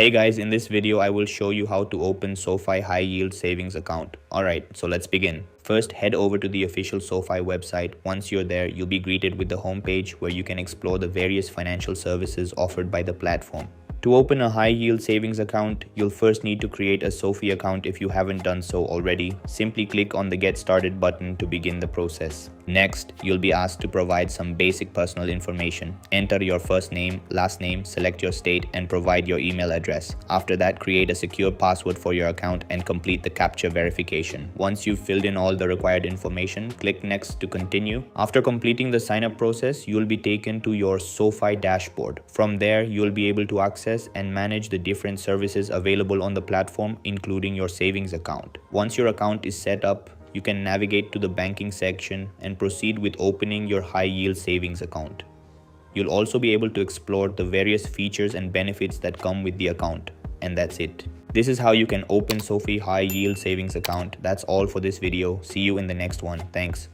Hey guys, in this video I will show you how to open SoFi high yield savings account. Alright, so let's begin. First, head over to the official SoFi website. Once you're there, you'll be greeted with the homepage where you can explore the various financial services offered by the platform. To open a high yield savings account, you'll first need to create a SoFi account if you haven't done so already. Simply click on the Get Started button to begin the process. Next, you'll be asked to provide some basic personal information. Enter your first name, last name, select your state, and provide your email address. After that, create a secure password for your account and complete the captcha verification. Once you've filled in all the required information, click Next to continue. After completing the sign-up process, you'll be taken to your SoFi dashboard. From there, you'll be able to access and manage the different services available on the platform, including your savings account. Once your account is set up, you can navigate to the banking section and proceed with opening your high yield savings account. You'll also be able to explore the various features and benefits that come with the account. And that's it. This is how you can open SoFi high yield savings account. That's all for this video. See you in the next one. Thanks.